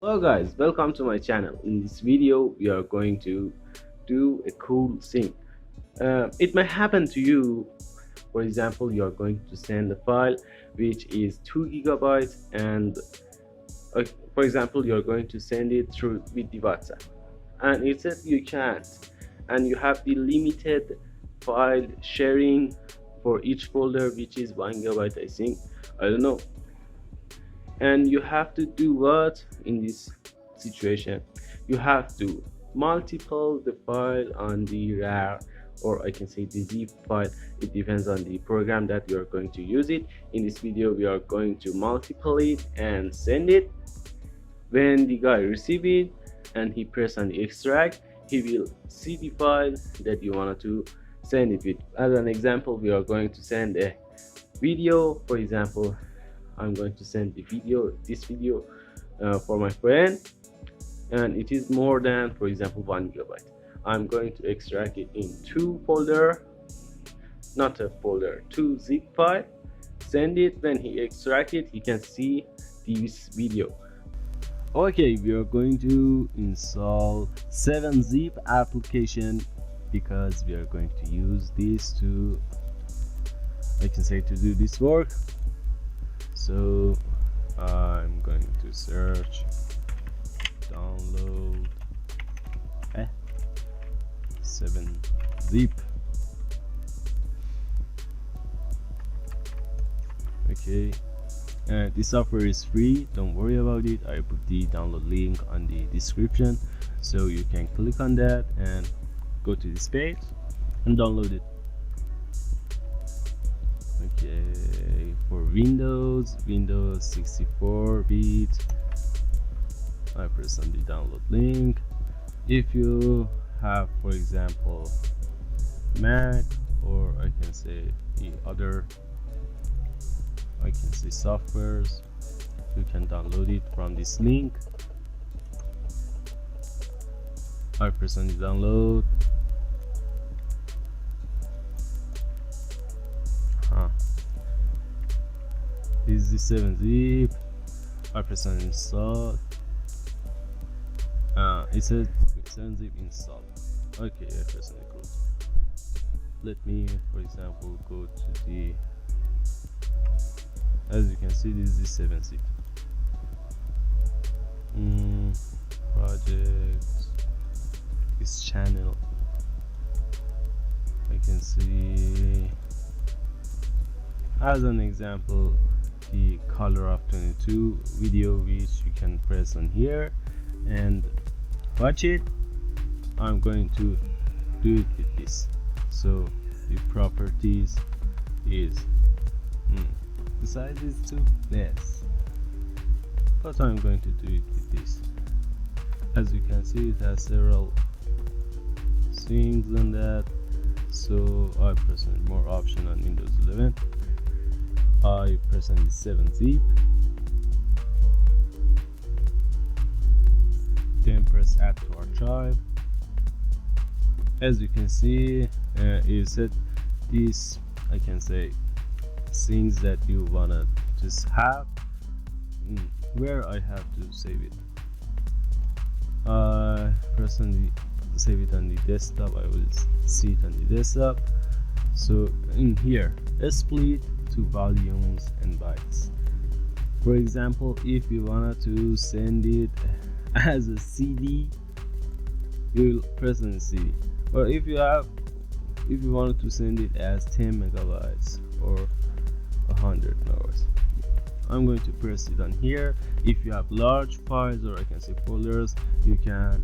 Hello guys, welcome to my channel. In this video we are going to do a cool thing. It might happen to you. For example, you are going to send a file which is 2 gigabytes, and uh, for example you are going to send it through with the WhatsApp, and it says you can't, and you have the limited file sharing for each folder, which is 1 gigabyte, I think. I don't know. And you have to do what in this situation? You have to multiple the file on the rar, or I can say the zip file. It depends on the program that you are going to use it. In this video we are going to multiple it and send it. When the guy receive it and he press on the extract, he will see the file that you wanted to send it with. As an example, we are going to send a video. For example, I'm going to send this video for my friend, and it is more than, for example, 1 gigabyte. I'm going to extract it in two folder, not a folder, two zip file, send it. When he extract it, he can see this video. Okay, we are going to install 7-zip application because we are going to use this to, I can say, to do this work. So I'm going to search download 7-zip. Okay, this software is free, don't worry about it. I put the download link on the description, so you can click on that and go to this page and download it. Okay, for Windows 64-bit, I press on the download link. If you have, for example, Mac, or I can say the other, I can say, softwares, you can download it from this link. I press on the download. This is the 7-zip. I press on install. It says 7-zip install. Okay, I press on the code. Let me, for example, go to the, as you can see, this is the 7-zip. Projects, this channel, I can see, as an example, the color of 22 video, which you can press on here and watch it. I'm going to do it with this. So the properties is the size is too less, but I'm going to do it with this. As you can see, it has several things on that, so I press on more option on Windows 11. I press on the 7-zip, then press add to archive. As you can see, it said these, I can say, things that you wanna just have, where I have to save it. Press on the save it on the desktop. I will see it on the desktop. So in here, split to volumes and bytes. For example, if you wanted to send it as a CD, you will press on the CD. Or if you wanted to send it as 10 megabytes or 100 megabytes, I'm going to press it on here. If you have large files, or I can say folders, you can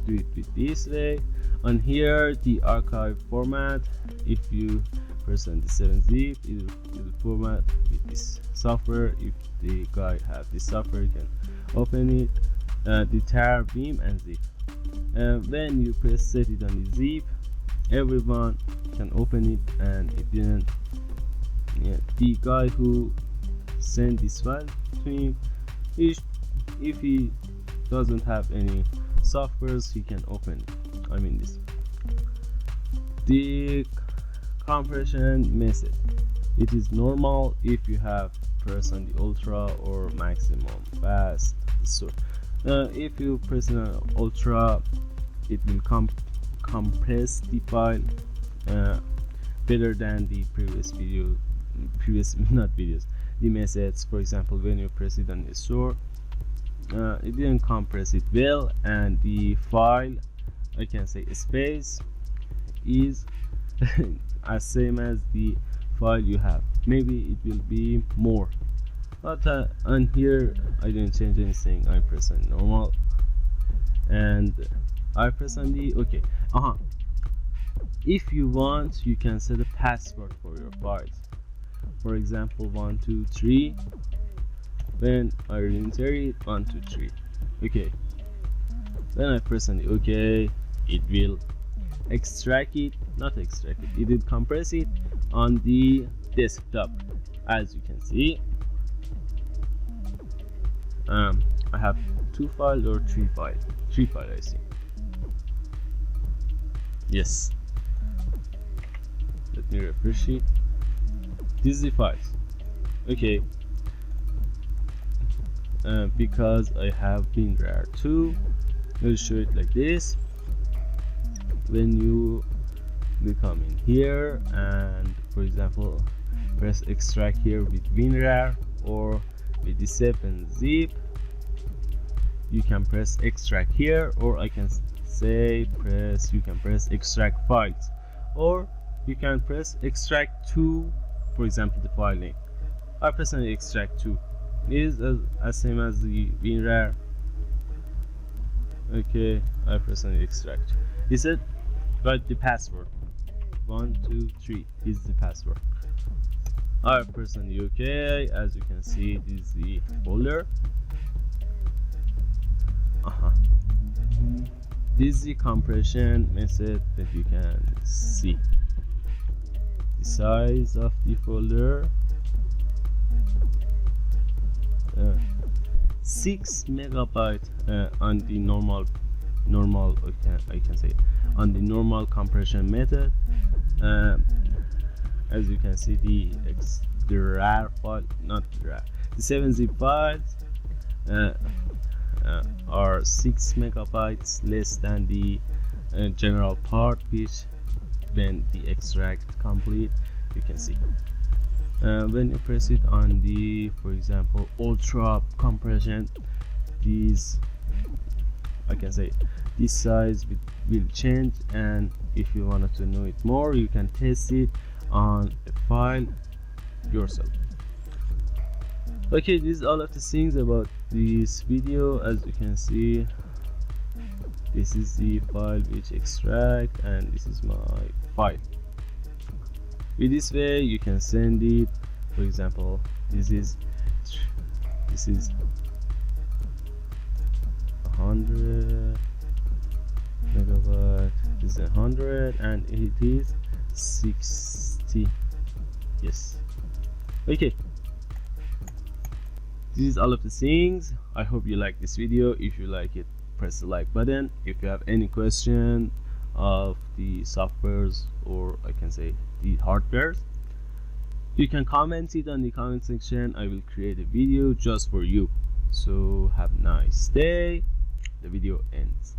do it with this way. On here, the archive format, if you press on the 7-zip, it will format with this software. If the guy have this software, you can open it, the tar, beam, and zip. When you press set it on the zip, everyone can open it, and it didn't. The guy who sent this file to him, if he doesn't have any softwares, he can open it. I mean this. The compression method, it is normal if you have press on the ultra or maximum fast. So If you press ultra, it will compress the file better than the previous not videos, the methods. For example, when you press it on the store, it didn't compress it well, and the file, I can say space, is as same as the file you have. Maybe it will be more, but on here I didn't change anything. I press on normal and I press on the OK. If you want, you can set a password for your files. For example, 123. When I enter it, 123. Okay. Then I press on the OK. It will extract it, not extract it. It will compress it on the desktop, as you can see. I have 2 files or 3 files. 3 files, I see. Yes. Let me refresh it. This is the files. Okay. Because I have WinRAR 2, I'll show it like this. When you will come in here and, for example, press extract here with WinRAR or with the 7-zip, you can press extract here, or I can say you can press extract files, or you can press extract to, for example, the file name. I press on extract to. It is as same as the WinRAR. Okay, I press on extract. Is it got the password? 123 is the password. I press on the OK. As you can see, this is the folder. This is the compression method that you can see. The size of the folder, 6 megabyte on the normal I can say on the normal compression method. As you can see, the RAR file, not RAR, the 7-zip files are 6 megabytes less than the general part, which when the extract complete, you can see. When you press it on the, for example, ultra compression, these, I can say, this size will change, and if you wanted to know it more, you can test it on a file yourself. Okay, this is all of the things about this video. As you can see, this is the file which extract, and this is my file. With this way you can send it. For example, this is 100 megabyte, this is 100, and it is 60. Yes. Okay, this is all of the things. I hope you like this video. If you like it, press the like button. If you have any question of the softwares, or I can say the hardwares, you can comment it on the comment section. I will create a video just for you. So have a nice day. The video ends.